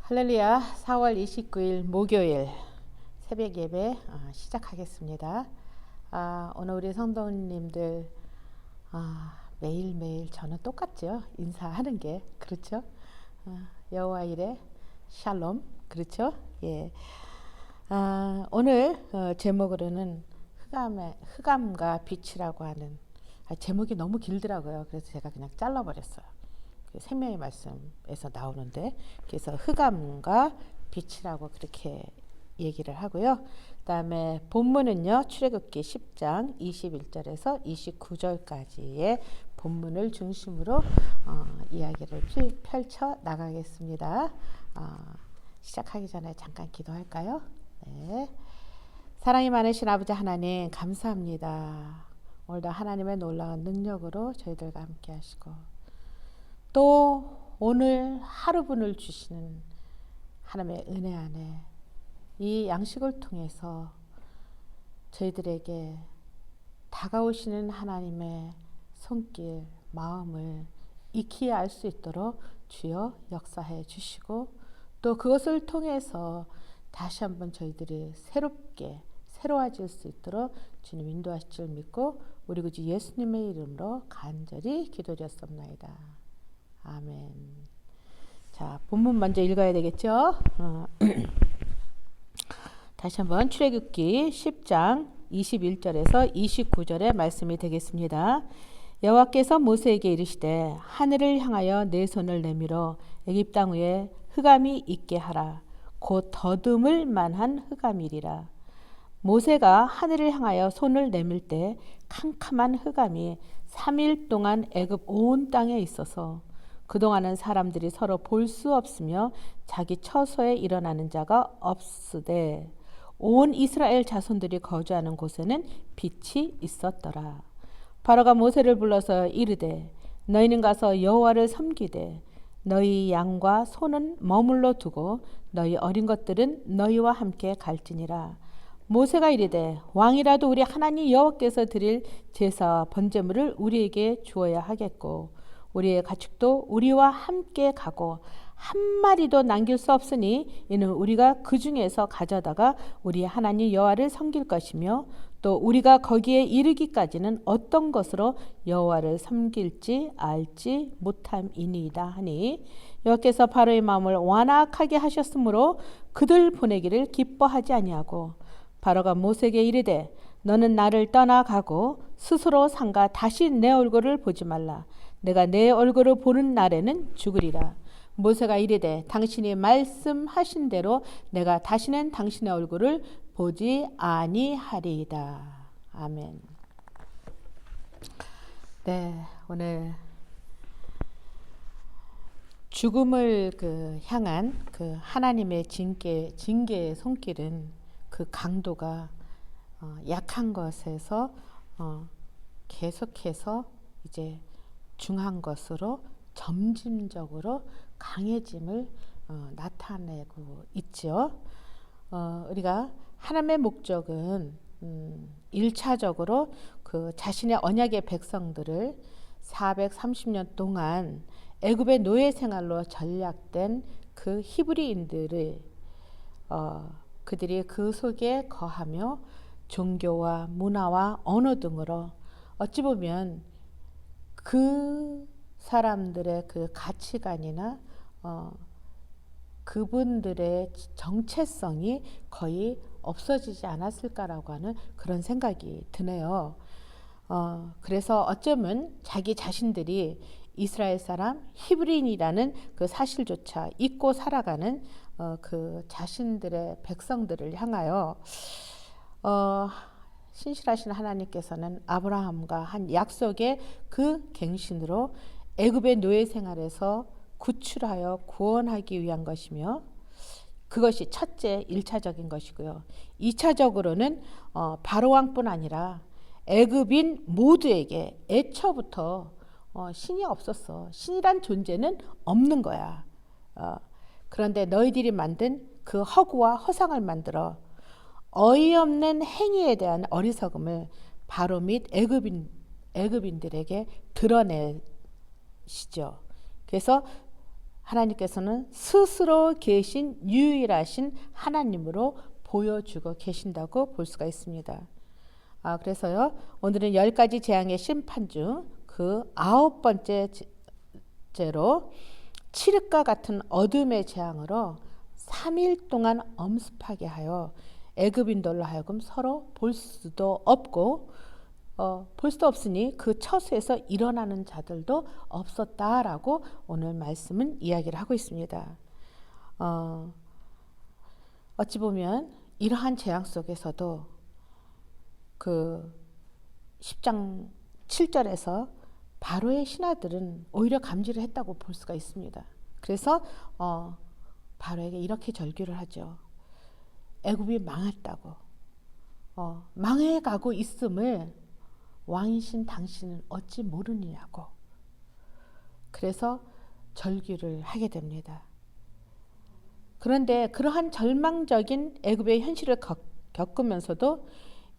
할렐루야. 4월 29일 목요일 새벽 예배 시작하겠습니다. 오늘 우리 성도님들 매일매일 저는 똑같죠. 인사하는 게 그렇죠. 여호와 이레 샬롬 그렇죠. 예. 오늘 제목으로는 흑암과 빛이라고 하는 제목이 너무 길더라고요. 그래서 제가 그냥 잘라버렸어요. 생명의 말씀에서 나오는데, 그래서 흑암과 빛이라고 그렇게 얘기를 하고요. 그 다음에 본문은요, 출애굽기 10장 21절에서 29절까지의 본문을 중심으로 이야기를 펼쳐 나가겠습니다. 시작하기 전에 잠깐 기도할까요? 네. 사랑이 많으신 아버지 하나님, 감사합니다. 오늘도 하나님의 놀라운 능력으로 저희들과 함께 하시고, 또 오늘 하루분을 주시는 하나님의 은혜 안에 이 양식을 통해서 저희들에게 다가오시는 하나님의 손길, 마음을 익히 알 수 있도록 주여 역사해 주시고, 또 그것을 통해서 다시 한번 저희들이 새로워질 수 있도록 주님 인도하실 줄 믿고 우리 구주 예수님의 이름으로 간절히 기도드렸습니다. 아멘. 자, 본문 먼저 읽어야 되겠죠? 다시 한번 출애굽기 10장 21절에서 29절의 말씀이 되겠습니다. 여호와께서 모세에게 이르시되 하늘을 향하여 내 손을 내밀어 애굽 땅 위에 흑암이 있게 하라. 곧 더듬을 만한 흑암이리라. 모세가 하늘을 향하여 손을 내밀 때 캄캄한 흑암이 3일 동안 애굽 온 땅에 있어서 그동안은 사람들이 서로 볼 수 없으며 자기 처소에 일어나는 자가 없으되 온 이스라엘 자손들이 거주하는 곳에는 빛이 있었더라. 바로가 모세를 불러서 이르되 너희는 가서 여호와를 섬기되 너희 양과 소는 머물러 두고 너희 어린 것들은 너희와 함께 갈지니라. 모세가 이르되 왕이라도 우리 하나님 여호와께서 드릴 제사와 번제물을 우리에게 주어야 하겠고 우리의 가축도 우리와 함께 가고 한 마리도 남길 수 없으니 이는 우리가 그 중에서 가져다가 우리 하나님 여호와를 섬길 것이며 또 우리가 거기에 이르기까지는 어떤 것으로 여호와를 섬길지 알지 못함이니이다 하니 여호와께서 바로의 마음을 완악하게 하셨으므로 그들 보내기를 기뻐하지 아니하고 바로가 모세에게 이르되 너는 나를 떠나가고 스스로 상가 다시 내 얼굴을 보지 말라. 내가 내 얼굴을 보는 날에는 죽으리라. 모세가 이르되 당신이 말씀하신 대로 내가 다시는 당신의 얼굴을 보지 아니하리이다. 아멘. 네, 오늘 죽음을 향한 하나님의 징계의 손길은 그 강도가 약한 것에서 계속해서 이제 중한 것으로 점진적으로 강해짐을 나타내고 있죠. 우리가 하나님의 목적은 1차적으로 그 자신의 언약의 백성들을 430년 동안 애굽의 노예 생활로 전락된 그 히브리인들을 그들이 그 속에 거하며 종교와 문화와 언어 등으로 어찌 보면 그 사람들의 그 가치관이나 그분들의 정체성이 거의 없어지지 않았을까라고 하는 그런 생각이 드네요. 그래서 어쩌면 자기 자신들이 이스라엘 사람 히브리인이라는 그 사실조차 잊고 살아가는 그 자신들의 백성들을 향하여 신실하신 하나님께서는 아브라함과 한 약속의 그 갱신으로 애굽의 노예 생활에서 구출하여 구원하기 위한 것이며 그것이 첫째 1차적인 것이고요. 2차적으로는 바로 왕뿐 아니라 애굽인 모두에게 애초부터 신이 없었어. 신이란 존재는 없는 거야. 그런데 너희들이 만든 그 허구와 허상을 만들어 어이없는 행위에 대한 어리석음을 바로 및 애굽인들에게 드러내시죠. 그래서 하나님께서는 스스로 계신 유일하신 하나님으로 보여주고 계신다고 볼 수가 있습니다. 그래서요, 오늘은 10가지 재앙의 심판 중 그 9번째로 칠흑과 같은 어둠의 재앙으로 3일 동안 엄습하게 하여 애굽인들로 하여금 서로 볼 수도 없고 볼 수도 없으니 그 처소에서 일어나는 자들도 없었다라고 오늘 말씀은 이야기를 하고 있습니다. 어찌 보면 이러한 재앙 속에서도 그 10장 7절에서 바로의 신하들은 오히려 감지를 했다고 볼 수가 있습니다. 그래서 바로에게 이렇게 절규를 하죠. 애굽이 망했다고, 망해가고 있음을 왕이신 당신은 어찌 모르느냐고. 그래서 절규를 하게 됩니다. 그런데 그러한 절망적인 애굽의 현실을 겪으면서도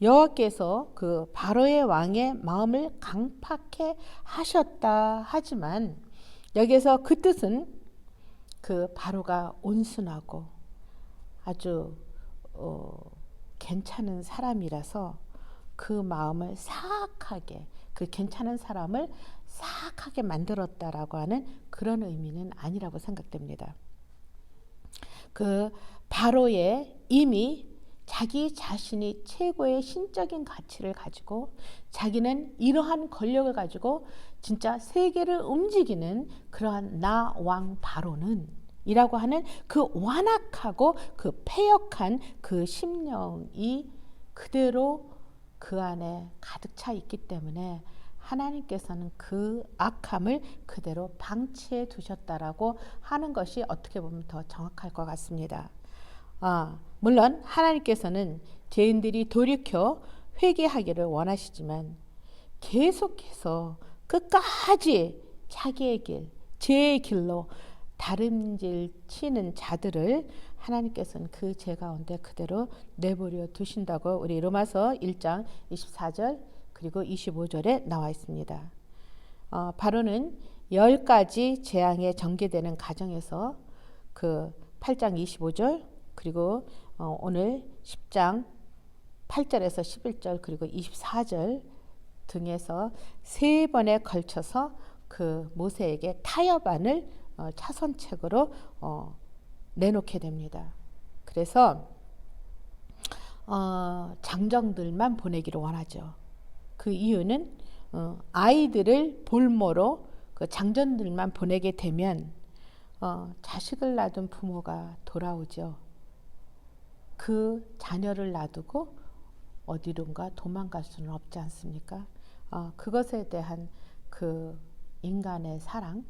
여호와께서 그 바로의 왕의 마음을 강팍해 하셨다 하지만 여기에서 그 뜻은 그 바로가 온순하고 아주 괜찮은 사람이라서 그 마음을 사악하게, 그 괜찮은 사람을 사악하게 만들었다라고 하는 그런 의미는 아니라고 생각됩니다. 그 바로의 이미 자기 자신이 최고의 신적인 가치를 가지고 자기는 이러한 권력을 가지고 진짜 세계를 움직이는 그러한 나 왕 바로는 이라고 하는 그 완악하고 그 패역한 그 심령이 그대로 그 안에 가득 차 있기 때문에 하나님께서는 그 악함을 그대로 방치해 두셨다라고 하는 것이 어떻게 보면 더 정확할 것 같습니다. 물론 하나님께서는 죄인들이 돌이켜 회개하기를 원하시지만 계속해서 끝까지 자기의 길, 죄의 길로 다름질 치는 자들을 하나님께서는 그 죄 가운데 그대로 내버려 두신다고 우리 로마서 1장 24절 그리고 25절에 나와 있습니다. 바로는 10가지 재앙에 전개되는 가정에서 그 8장 25절 그리고 오늘 10장 8절에서 11절 그리고 24절 등에서 3번에 걸쳐서 그 모세에게 타협안을 차선책으로 내놓게 됩니다. 그래서 장정들만 보내기를 원하죠. 그 이유는 아이들을 볼모로 그 장정들만 보내게 되면 자식을 낳은 부모가 돌아오죠. 그 자녀를 놔두고 어디론가 도망갈 수는 없지 않습니까? 그것에 대한 그 인간의 사랑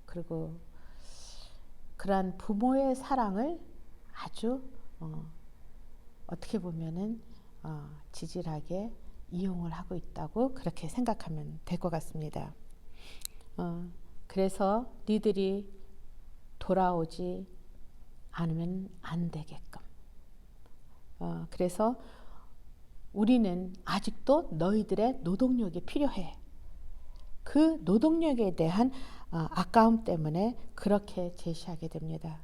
그리고 그러한 부모의 사랑을 아주 어떻게 보면은 지질하게 이용을 하고 있다고 그렇게 생각하면 될 것 같습니다. 그래서 니들이 돌아오지 않으면 안 되게끔. 그래서 우리는 아직도 너희들의 노동력이 필요해. 그 노동력에 대한 아까움 때문에 그렇게 제시하게 됩니다.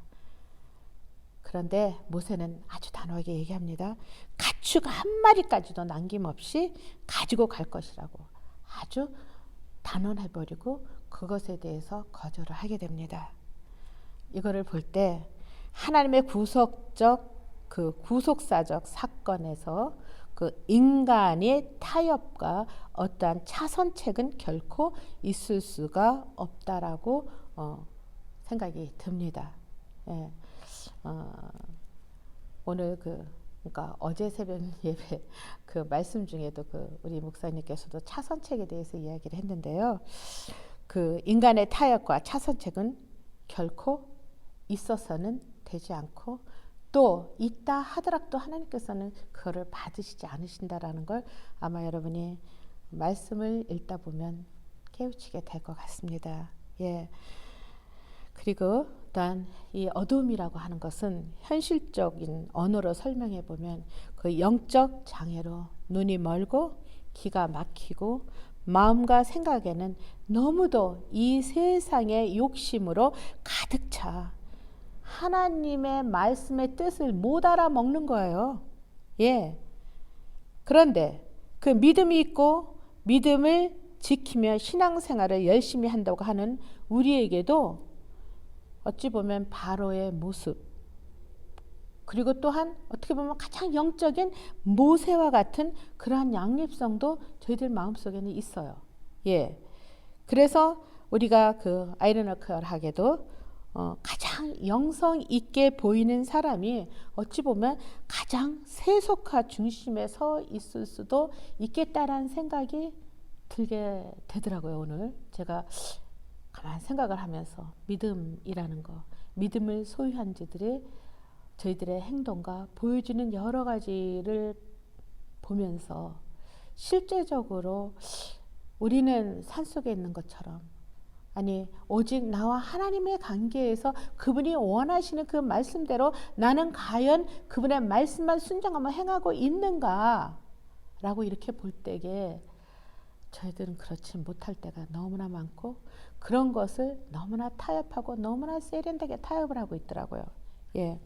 그런데 모세는 아주 단호하게 얘기합니다. 가축 한 마리까지도 남김없이 가지고 갈 것이라고 아주 단언해버리고 그것에 대해서 거절을 하게 됩니다. 이거를 볼 때 하나님의 구속사적 사건에서 그 인간의 타협과 어떠한 차선책은 결코 있을 수가 없다라고 생각이 듭니다. 예. 오늘 그러니까 어제 새벽 예배 그 말씀 중에도 우리 목사님께서도 차선책에 대해서 이야기를 했는데요. 그 인간의 타협과 차선책은 결코 있어서는 되지 않고 또 있다 하더라도 하나님께서는 그거를 받으시지 않으신다라는 걸 아마 여러분이 말씀을 읽다 보면 깨우치게 될 것 같습니다. 예. 그리고 일단 이 어둠이라고 하는 것은 현실적인 언어로 설명해 보면 그 영적 장애로 눈이 멀고 기가 막히고 마음과 생각에는 너무도 이 세상의 욕심으로 가득 차 하나님의 말씀의 뜻을 못 알아먹는 거예요. 예. 그런데 그 믿음이 있고 믿음을 지키며 신앙생활을 열심히 한다고 하는 우리에게도 어찌 보면 바로의 모습, 그리고 또한 어떻게 보면 가장 영적인 모세와 같은 그러한 양립성도 저희들 마음속에는 있어요. 예. 그래서 우리가 그 아이러니컬하게도 가장 영성 있게 보이는 사람이 어찌 보면 가장 세속화 중심에 서 있을 수도 있겠다라는 생각이 들게 되더라고요. 오늘 제가 가만 생각을 하면서 믿음이라는 거, 믿음을 소유한 자들이 저희들의 행동과 보여주는 여러 가지를 보면서 실제적으로 우리는 산속에 있는 것처럼, 아니 오직 나와 하나님의 관계에서 그분이 원하시는 그 말씀대로 나는 과연 그분의 말씀만 순종하며 행하고 있는가 라고 이렇게 볼 때에 저희들은 그렇지 못할 때가 너무나 많고, 그런 것을 너무나 타협하고 너무나 세련되게 타협을 하고 있더라고요. 예.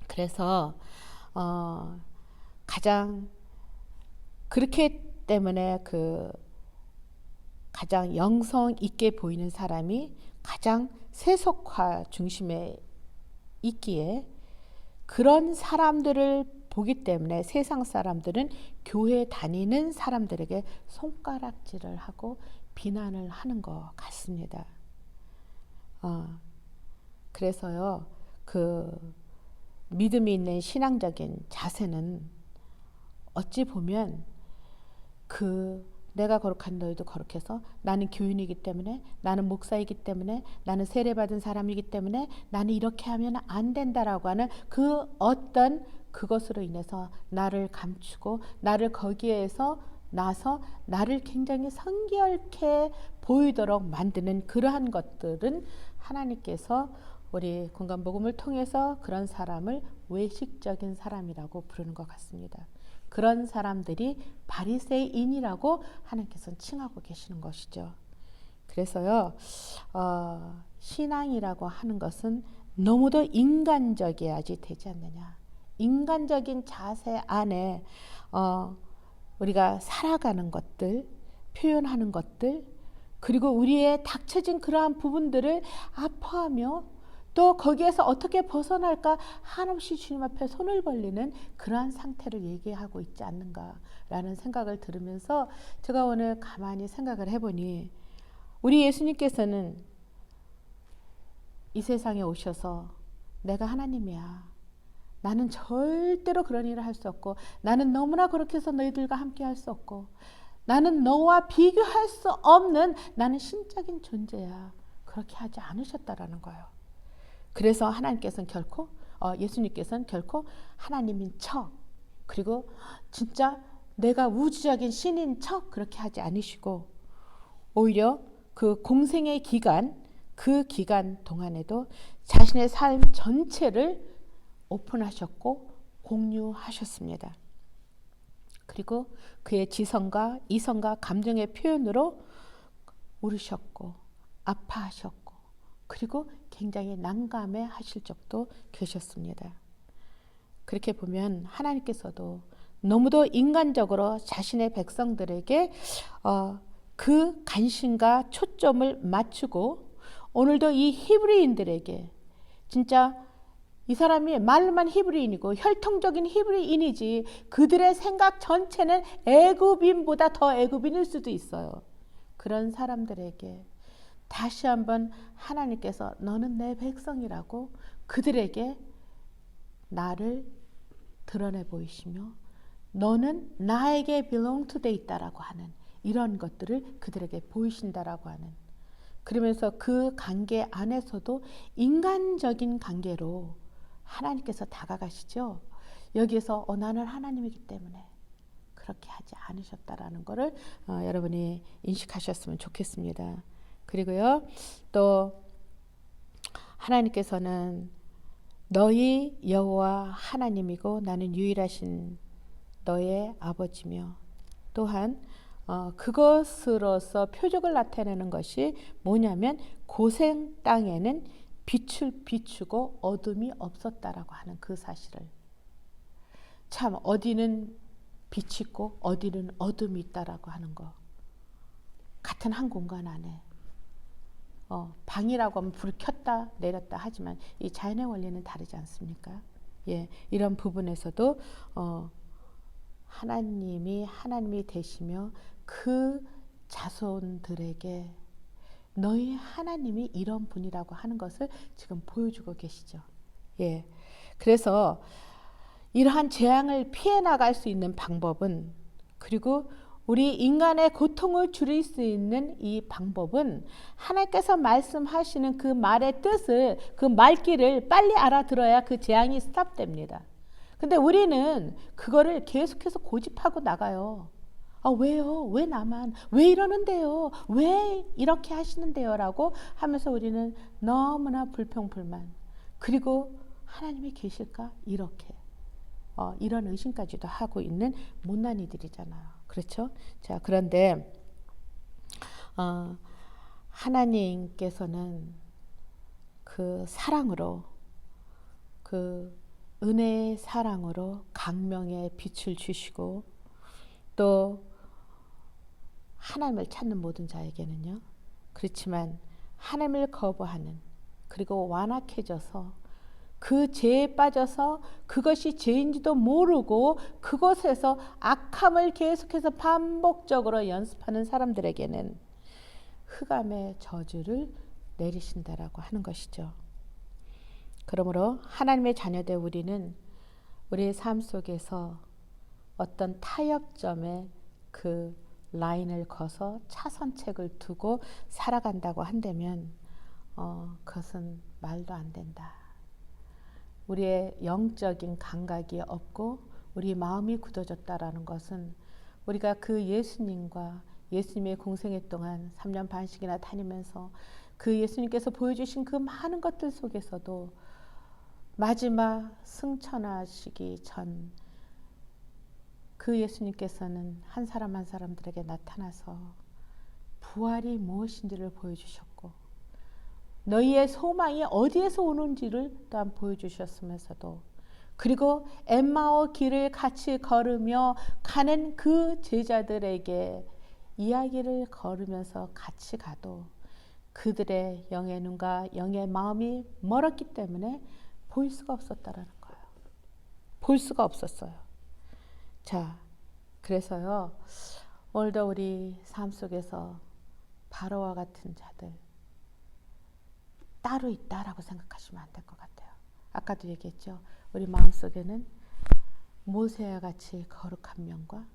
그래서 가장 그렇기 때문에 그 가장 영성 있게 보이는 사람이 가장 세속화 중심에 있기에, 그런 사람들을 보기 때문에 세상 사람들은 교회 다니는 사람들에게 손가락질을 하고 비난을 하는 것 같습니다. 그래서요, 그 믿음이 있는 신앙적인 자세는 어찌 보면 내가 거룩한 너희도 거룩해서, 나는 교인이기 때문에, 나는 목사이기 때문에, 나는 세례받은 사람이기 때문에 나는 이렇게 하면 안 된다라고 하는 그 어떤 그것으로 인해서 나를 감추고 나를 거기에서 나서 나를 굉장히 성결케 보이도록 만드는 그러한 것들은 하나님께서 우리 공간복음을 통해서 그런 사람을 외식적인 사람이라고 부르는 것 같습니다. 그런 사람들이 바리새인이라고 하나님께서는 칭하고 계시는 것이죠. 그래서요, 신앙이라고 하는 것은 너무도 인간적이어야지 되지 않느냐. 인간적인 자세 안에 우리가 살아가는 것들, 표현하는 것들, 그리고 우리의 닥쳐진 그러한 부분들을 아파하며 또 거기에서 어떻게 벗어날까 한없이 주님 앞에 손을 벌리는 그러한 상태를 얘기하고 있지 않는가라는 생각을 들으면서 제가 오늘 가만히 생각을 해보니, 우리 예수님께서는 이 세상에 오셔서 내가 하나님이야, 나는 절대로 그런 일을 할 수 없고, 나는 너무나 그렇게 해서 너희들과 함께 할 수 없고, 나는 너와 비교할 수 없는 나는 신적인 존재야, 그렇게 하지 않으셨다라는 거예요. 그래서 하나님께서는 결코 예수님께서는 결코 하나님인 척, 그리고 진짜 내가 우주적인 신인 척 그렇게 하지 않으시고, 오히려 그 공생의 기간, 그 기간 동안에도 자신의 삶 전체를 오픈하셨고 공유하셨습니다. 그리고 그의 지성과 이성과 감정의 표현으로 울으셨고 아파하셨고, 그리고 굉장히 난감해 하실 적도 계셨습니다. 그렇게 보면 하나님께서도 너무도 인간적으로 자신의 백성들에게 그 관심과 초점을 맞추고, 오늘도 이 히브리인들에게 진짜 이 사람이 말로만 히브리인이고 혈통적인 히브리인이지 그들의 생각 전체는 애굽인보다 더 애굽인일 수도 있어요. 그런 사람들에게 다시 한번 하나님께서 너는 내 백성이라고 그들에게 나를 드러내 보이시며, 너는 나에게 belong to 돼 있다라고 하는 이런 것들을 그들에게 보이신다라고 하는, 그러면서 그 관계 안에서도 인간적인 관계로 하나님께서 다가가시죠. 여기에서 나는 하나님이기 때문에 그렇게 하지 않으셨다라는 것을 여러분이 인식하셨으면 좋겠습니다. 그리고요, 또 하나님께서는 너희 여호와 하나님이고 나는 유일하신 너의 아버지며, 또한 그것으로서 표적을 나타내는 것이 뭐냐면 고생 땅에는 빛을 비추고 어둠이 없었다라고 하는 그 사실을. 참 어디는 빛이 있고 어디는 어둠이 있다라고 하는 거. 같은 한 공간 안에 방이라고 하면 불을 켰다 내렸다 하지만 이 자연의 원리는 다르지 않습니까? 예, 이런 부분에서도 하나님이 되시며 그 자손들에게 너희 하나님이 이런 분이라고 하는 것을 지금 보여주고 계시죠. 예, 그래서 이러한 재앙을 피해 나갈 수 있는 방법은, 그리고 우리 인간의 고통을 줄일 수 있는 이 방법은 하나님께서 말씀하시는 그 말의 뜻을, 그 말귀를 빨리 알아들어야 그 재앙이 스탑됩니다. 근데 우리는 그거를 계속해서 고집하고 나가요. 왜요? 왜 나만? 왜 이러는데요? 왜 이렇게 하시는데요? 라고 하면서 우리는 너무나 불평불만. 그리고 하나님이 계실까? 이렇게. 이런 의심까지도 하고 있는 못난 이들이잖아요. 그렇죠? 자, 그런데 하나님께서는 그 사랑으로, 그 은혜의 사랑으로 강명의 빛을 주시고, 또 하나님을 찾는 모든 자에게는요. 그렇지만 하나님을 거부하는, 그리고 완악해져서 그 죄에 빠져서 그것이 죄인지도 모르고 그곳에서 악함을 계속해서 반복적으로 연습하는 사람들에게는 흑암의 저주를 내리신다라고 하는 것이죠. 그러므로 하나님의 자녀된 우리는 우리의 삶 속에서 어떤 타협점에 그 라인을 거서 차선책을 두고 살아간다고 한다면 그것은 말도 안 된다. 우리의 영적인 감각이 없고 우리 마음이 굳어졌다라는 것은 우리가 그 예수님과 예수님의 공생애 동안 3년 반씩이나 다니면서 그 예수님께서 보여주신 그 많은 것들 속에서도 마지막 승천하시기 전 그 예수님께서는 한 사람 한 사람들에게 나타나서 부활이 무엇인지를 보여주셨고, 너희의 소망이 어디에서 오는지를 또한 보여주셨으면서도, 그리고 엠마오 길을 같이 걸으며 가는 그 제자들에게 이야기를 걸으면서 같이 가도 그들의 영의 눈과 영의 마음이 멀었기 때문에 보일 수가 없었다라는 거예요. 볼 수가 없었어요. 자, 그래서요, 오늘도 우리 삶 속에서 바로와 같은 자들 따로 있다라고 생각하시면 안 될 것 같아요. 아까도 얘기했죠. 우리 마음속에는 모세와 같이 거룩한 면과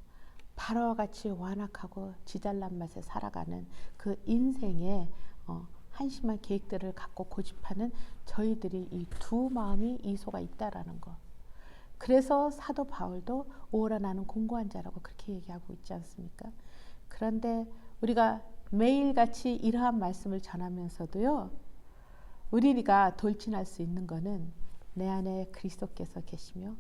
바로와 같이 완악하고 지잘난 맛에 살아가는 그 인생의 한심한 계획들을 갖고 고집하는 저희들이 이 두 마음이 이소가 있다라는 것. 그래서 사도 바울도 오라 나는 공고한 자라고 그렇게 얘기하고 있지 않습니까? 그런데 우리가 매일같이 이러한 말씀을 전하면서도요, 우리가 돌진할 수 있는 것은 내 안에 그리스도께서 계시며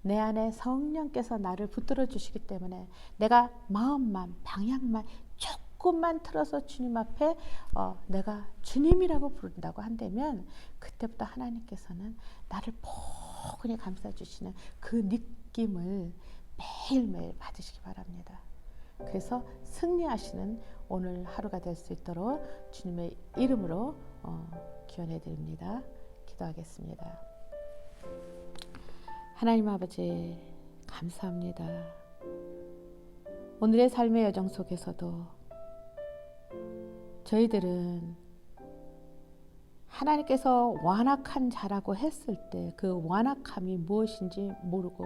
내 안에 성령께서 나를 붙들어 주시기 때문에 내가 마음만, 방향만 조금만 틀어서 주님 앞에 내가 주님이라고 부른다고 한다면 그때부터 하나님께서는 나를 포근히 감싸주시는 그 느낌을 매일매일 받으시기 바랍니다. 그래서 승리하시는 오늘 하루가 될 수 있도록 주님의 이름으로 기원해 드립니다. 기도하겠습니다. 하나님 아버지 감사합니다. 오늘의 삶의 여정 속에서도 저희들은 하나님께서 완악한 자라고 했을 때 그 완악함이 무엇인지 모르고,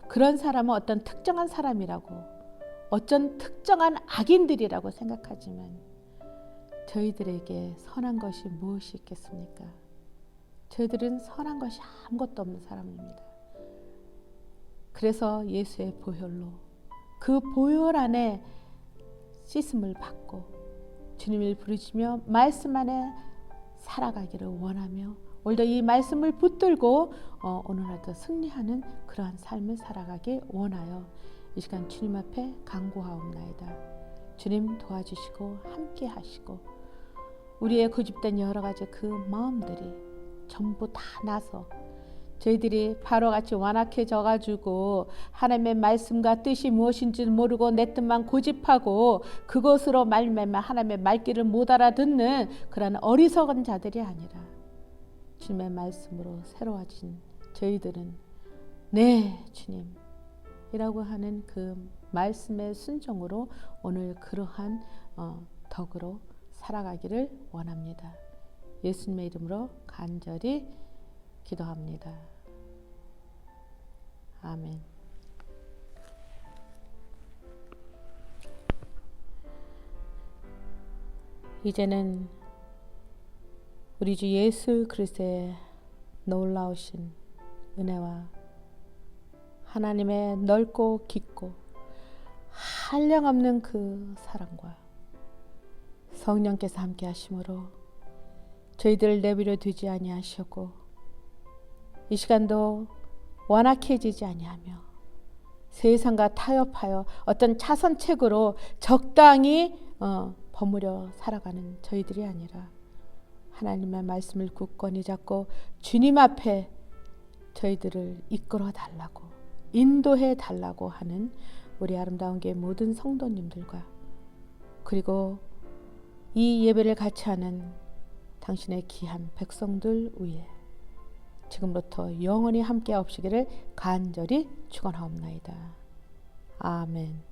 그런 사람은 어떤 특정한 사람이라고, 어떤 특정한 악인들이라고 생각하지만 저희들에게 선한 것이 무엇이 있겠습니까? 저희들은 선한 것이 아무것도 없는 사람입니다. 그래서 예수의 보혈로 그 보혈 안에 씻음을 받고 주님을 부르시며 말씀 안에 살아가기를 원하며 오늘도 이 말씀을 붙들고 오늘 하루 승리하는 그러한 삶을 살아가길 원하여 이 시간 주님 앞에 간구하옵나이다. 주님 도와주시고 함께 하시고 우리의 고집된 여러 가지 그 마음들이 전부 다 나서 저희들이 바로같이 완악해져 가지고 하나님의 말씀과 뜻이 무엇인지 모르고 내 뜻만 고집하고 그것으로 말미암아 하나님의 말귀를 못 알아듣는 그런 어리석은 자들이 아니라 주님의 말씀으로 새로워진 저희들은 네 주님 이라고 하는 그 말씀의 순종으로 오늘 그러한 덕으로 살아가기를 원합니다. 예수님의 이름으로 간절히 기도합니다. 아멘. 이제는 우리 주 예수 그리스도의 놀라우신 은혜와 하나님의 넓고 깊고 한량없는 그 사랑과 성령께서 함께 하심으로 저희들을 내버려 두지 아니하셨고 이 시간도 완악해지지 아니하며 세상과 타협하여 어떤 차선책으로 적당히 버무려 살아가는 저희들이 아니라 하나님의 말씀을 굳건히 잡고 주님 앞에 저희들을 이끌어 달라고 인도해 달라고 하는 우리 아름다운 교회 모든 성도님들과 그리고 이 예배를 같이 하는 당신의 귀한 백성들 위에 지금부터 영원히 함께 하옵시기를 간절히 축원하옵나이다. 아멘.